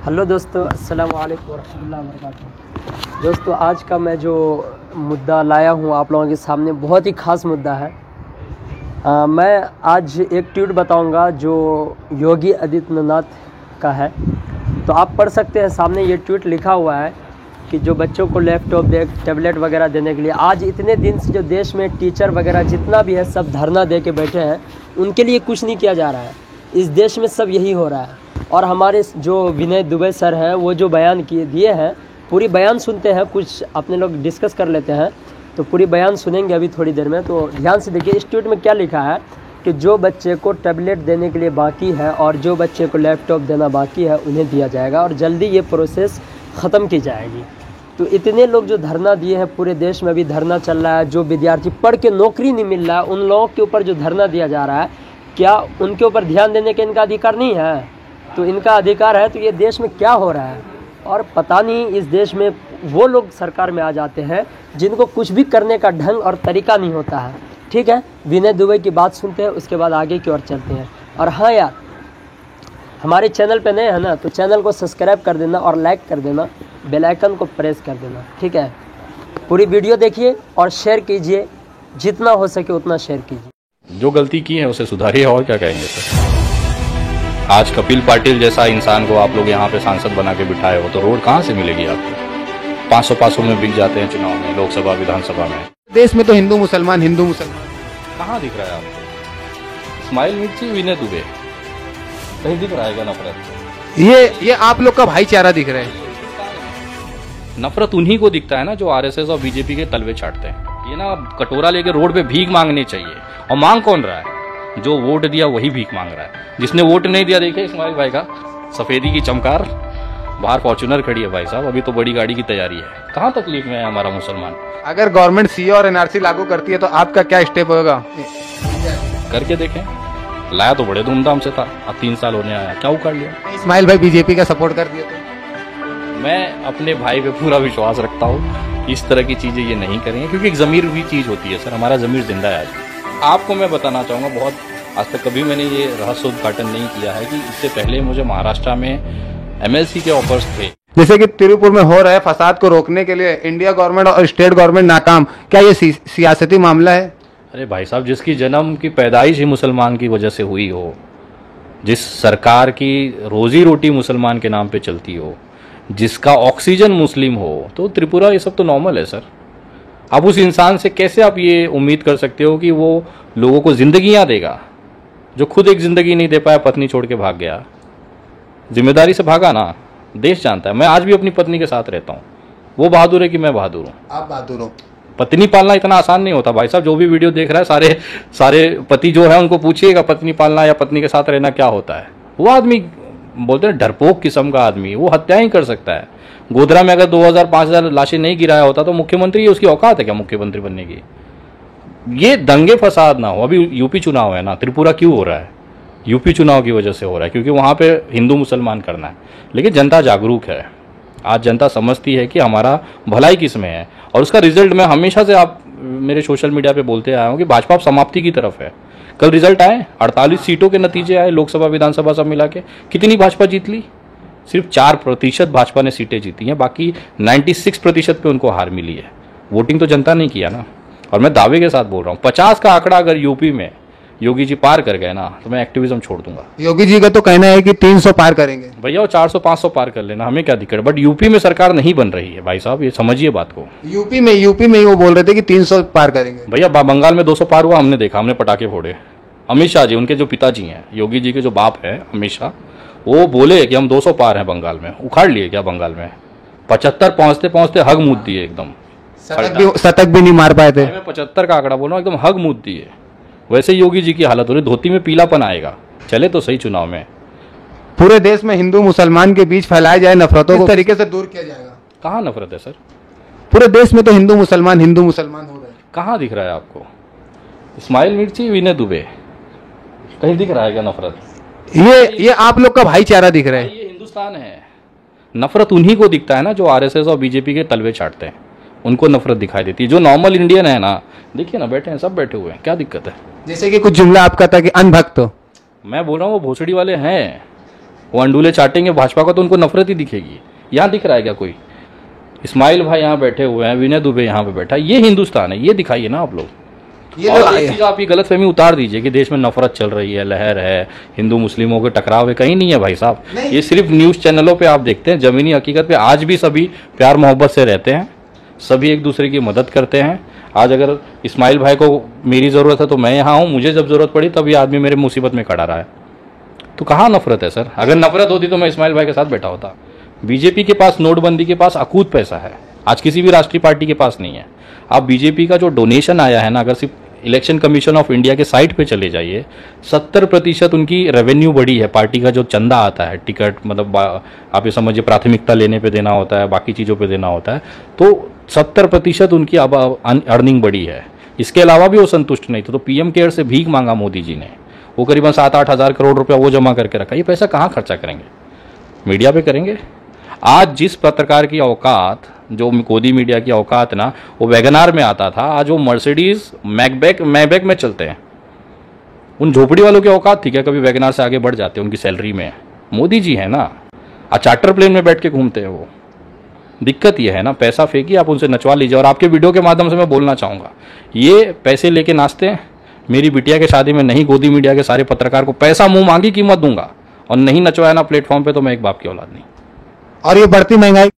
Hello दोस्तों, अस्सलाम वालेकुम वरहमतुल्लाहि वबरकातुहू। दोस्तों, आज का मैं जो मुद्दा लाया हूँ आप लोगों के सामने बहुत ही ख़ास मुद्दा है। मैं आज एक ट्वीट बताऊँगा जो योगी आदित्यनाथ का है। तो आप पढ़ सकते हैं, सामने ये ट्वीट लिखा हुआ है कि जो बच्चों को लैपटॉप टैबलेट वगैरह देने के लिए आज इतने दिन से जो देश में टीचर वगैरह जितना भी है सब धरना दे के बैठे हैं, उनके लिए कुछ नहीं किया जा रहा है। इस देश में सब यही हो रहा है। और हमारे जो विनय दुबे सर हैं वो जो बयान दिए हैं, पूरी बयान सुनते हैं, कुछ अपने लोग डिस्कस कर लेते हैं। तो पूरी बयान सुनेंगे अभी थोड़ी देर में। तो ध्यान से देखिए, इस ट्वीट में क्या लिखा है कि जो बच्चे को टैबलेट देने के लिए बाकी है और जो बच्चे को लैपटॉप देना बाकी है उन्हें दिया जाएगा और जल्दी ये प्रोसेस ख़त्म की जाएगी। तो इतने लोग जो धरना दिए हैं, पूरे देश में भी धरना चल रहा है। जो विद्यार्थी पढ़ के नौकरी नहीं मिल रहा है, उन लोगों के ऊपर जो धरना दिया जा रहा है, क्या उनके ऊपर ध्यान देने का इनका अधिकार नहीं है? तो इनका अधिकार है। तो ये देश में क्या हो रहा है? और पता नहीं, इस देश में वो लोग सरकार में आ जाते हैं जिनको कुछ भी करने का ढंग और तरीका नहीं होता है। ठीक है, विनय दुबे की बात सुनते हैं, उसके बाद आगे की ओर चलते हैं। और हाँ यार, हमारे चैनल पे नए हैं ना, तो चैनल को सब्सक्राइब कर देना और लाइक कर देना, बेल आइकन को प्रेस कर देना। ठीक है, पूरी वीडियो देखिए और शेयर कीजिए, जितना हो सके उतना शेयर कीजिए। जो गलती की है उसे सुधारिए, और क्या कहेंगे सर। आज कपिल पाटिल जैसा इंसान को आप लोग यहाँ पे सांसद बना के बिठाए हो, तो रोड कहाँ से मिलेगी आपको? 500 में बिक जाते हैं चुनाव में, लोकसभा विधानसभा में। देश में तो हिंदू मुसलमान कहाँ दिख रहा है आपको? इस्माइल मिर्ची, विनय दुबे, कहीं दिख रहा है क्या नफरत? ये आप लोग का भाईचारा दिख रहा है। नफरत उन्हीं को दिखता है ना जो आरएसएस और बीजेपी के तलवे चाटते हैं। ये ना कटोरा लेके रोड पे भीख मांगनी चाहिए। और मांग कौन रहा है? जो वोट दिया वही भीख मांग रहा है। जिसने वोट नहीं दिया, देखिए इस्माइल भाई का सफेदी की चमकार, बाहर फॉर्च्यूनर खड़ी है भाई साहब, अभी तो बड़ी गाड़ी की तैयारी है। कहाँ तकलीफ में है हमारा मुसलमान? अगर गवर्नमेंट सीए और एनआरसी लागू करती है तो आपका क्या स्टेप होगा? करके देखें। लाया तो बड़े धूमधाम से था, अब 3 साल होने आया, क्या उखाड़ लिया? इस्माइल भाई बीजेपी का सपोर्ट कर दिया तो? मैं अपने भाई पे पूरा विश्वास रखता हूँ, इस तरह की चीजें ये नहीं करेंगे, क्योंकि एक जमीर भी चीज होती है सर। हमारा जमीर जिंदा है। आज आपको मैं बताना चाहूंगा, बहुत आज तक कभी मैंने ये रहस्य उद्घाटन नहीं किया है कि इससे पहले मुझे महाराष्ट्र में एमएलसी के ऑफर्स थे। जैसे कि तिरुपुर में हो रहा है, फसाद को रोकने के लिए इंडिया गवर्नमेंट और स्टेट गवर्नमेंट नाकाम। क्या ये सियासती मामला है? अरे भाई साहब, जिसकी जन्म की पैदाइश ही मुसलमान की वजह से हुई हो, जिस सरकार की रोजी रोटी मुसलमान के नाम पे चलती हो, जिसका ऑक्सीजन मुस्लिम हो, तो त्रिपुरा ये सब तो नॉर्मल है सर। अब उस इंसान से कैसे आप ये उम्मीद कर सकते हो कि वो लोगों को जिंदगियां देगा, जो खुद एक जिंदगी नहीं दे पाया, पत्नी छोड़ के भाग गया। जिम्मेदारी से भागा ना, देश जानता है। मैं आज भी अपनी पत्नी के साथ रहता हूँ। वो बहादुर है कि मैं बहादुर हूँ? आप बहादुर हो। पत्नी पालना इतना आसान नहीं होता भाई साहब। जो भी वीडियो देख रहा है, सारे पति जो है उनको पूछिएगा पत्नी पालना या पत्नी के साथ रहना क्या होता है। वो आदमी बोलते हैं डरपोक किस्म का आदमी, वो हत्या ही कर सकता है। गोधरा में अगर 2000-5000 लाशें नहीं गिराया होता तो मुख्यमंत्री, उसकी औकात है क्या मुख्यमंत्री बनने की? ये दंगे फसाद ना हो। अभी यूपी चुनाव है ना, त्रिपुरा क्यों हो रहा है? यूपी चुनाव की वजह से हो रहा है, क्योंकि वहां पे हिंदू मुसलमान करना है। लेकिन जनता जागरूक है। आज जनता समझती है कि हमारा भलाई किस में है। और उसका रिजल्ट मैं हमेशा से, आप मेरे सोशल मीडिया पे बोलते आया हूँ कि भाजपा समाप्ति की तरफ है। कल रिजल्ट आए, 48 सीटों के नतीजे आए, लोकसभा विधानसभा सब मिला के। कितनी भाजपा जीत ली? सिर्फ 4% भाजपा ने सीटें जीती हैं, बाकी 96% पे उनको हार मिली है। वोटिंग तो जनता ने किया ना। और मैं दावे के साथ बोल रहा हूँ, 50 का आंकड़ा अगर यूपी में योगी जी पार कर गए ना, तो मैं एक्टिविज्म छोड़ दूंगा। योगी जी का तो कहना है कि 300 पार करेंगे। भैया वो 400-500 पार कर लेना, हमें क्या दिक्कत है। बट यूपी में सरकार नहीं बन रही है भाई साहब, ये समझिए बात को। यूपी में ही वो बोल रहे थे कि 300 पार करेंगे। भैया बंगाल में 200 पार हुआ, हमने देखा, हमने पटाखे फोड़े। अमित शाह जी, उनके जो पिताजी हैं, योगी जी के जो बाप है अमित शाह, वो बोले कि हम 200 पार हैं बंगाल में। उखाड़ लिए क्या बंगाल में? 75 पहुंचते पहुंचते हग मूद दिए एकदम। शतक भी नहीं मार पाए थे। मैं 75 का आंकड़ा बोल रहा हूँ, एकदम हग मूद दिए। वैसे योगी जी की हालत हो रही, धोती में पीलापन आएगा। चले तो सही चुनाव में। पूरे देश में हिंदू मुसलमान के बीच फैलाए जाए नफरतों को तरीके से दूर किया जाएगा। कहाँ नफरत है सर? पूरे देश में तो हिंदू मुसलमान हो रहे हैं। कहाँ दिख रहा है आपको? इस्माइल मिर्ची, विनय दुबे, कहीं दिख रहा है क्या नफरत? ये आप लोग का भाईचारा दिख रहा है। ये हिंदुस्तान है। नफरत उन्हीं को दिखता है ना जो आरएसएस और बीजेपी के तलवे चाटते हैं, उनको नफरत दिखाई देती है। जो नॉर्मल इंडियन है ना, देखिए ना, बैठे हैं, सब बैठे हुए हैं, क्या दिक्कत है? जैसे कि कुछ जुमला आपका था कि अनभक्त हो। मैं बोल रहा हूँ वो भोसड़ी वाले हैं, वो अंडूले चाटेंगे भाजपा को तो उनको नफरत ही दिखेगी। यहाँ दिख रहा है क्या कोई? इस्माइल भाई यहाँ बैठे हुए हैं, विनय दुबे यहाँ पे बैठा है, ये हिंदुस्तान है, ये दिखाइए ना आप लोग। और एक चीज आप ये गलतफहमी उतार दीजिए कि देश में नफरत चल रही है, लहर है, हिंदू मुस्लिमों के टकराव है, कहीं नहीं है भाई साहब। ये सिर्फ न्यूज चैनलों पे आप देखते हैं, जमीनी हकीकत पे आज भी सभी प्यार मोहब्बत से रहते हैं, सभी एक दूसरे की मदद करते हैं। आज अगर इस्माइल भाई को मेरी ज़रूरत है तो मैं यहाँ हूँ, मुझे जब ज़रूरत पड़ी तब ये आदमी मेरे मुसीबत में खड़ा रहा है। तो कहाँ नफरत है सर? अगर नफरत होती तो मैं इस्माइल भाई के साथ बैठा होता। बीजेपी के पास नोटबंदी के पास अकूत पैसा है, आज किसी भी राष्ट्रीय पार्टी के पास नहीं है। आप बीजेपी का जो डोनेशन आया है ना, अगर सिर्फ इलेक्शन कमीशन ऑफ इंडिया के साइट पे चले जाइए, 70% उनकी रेवेन्यू बढ़ी है। पार्टी का जो चंदा आता है, टिकट मतलब आप ये समझिए प्राथमिकता लेने पे देना होता है, बाकी चीज़ों पे देना होता है, तो 70% उनकी अब अर्निंग बढ़ी है। इसके अलावा भी वो संतुष्ट नहीं थे, तो पीएम केयर से भीख मांगा मोदी जी ने, वो करीबन 7-8 हज़ार करोड़ रुपया वो जमा करके रखा। ये पैसा कहाँ खर्चा करेंगे? मीडिया पे करेंगे। आज जिस पत्रकार की औकात, जो गोदी मीडिया की औकात ना, वो वैगनार में आता था, आज वो मर्सिडीज मैबैक में चलते हैं। उन झोपड़ी वालों की औकात थी क्या कभी वैगनार से आगे बढ़ जाते? उनकी सैलरी में मोदी जी है ना, आज चार्टर प्लेन में बैठ के घूमते हैं वो। दिक्कत ये है ना, पैसा फेंकिए, आप उनसे नचवा लीजिए। और आपके वीडियो के माध्यम से मैं बोलना चाहूँगा, ये पैसे लेके नाचते हैं। मेरी बिटिया की शादी में नहीं गोदी मीडिया के सारे पत्रकार को पैसा मुंह मांगी कीमत दूंगा, और नहीं नचवाया ना प्लेटफॉर्म पे, तो मैं एक बाप की औलाद नहीं। और ये बढ़ती महंगाई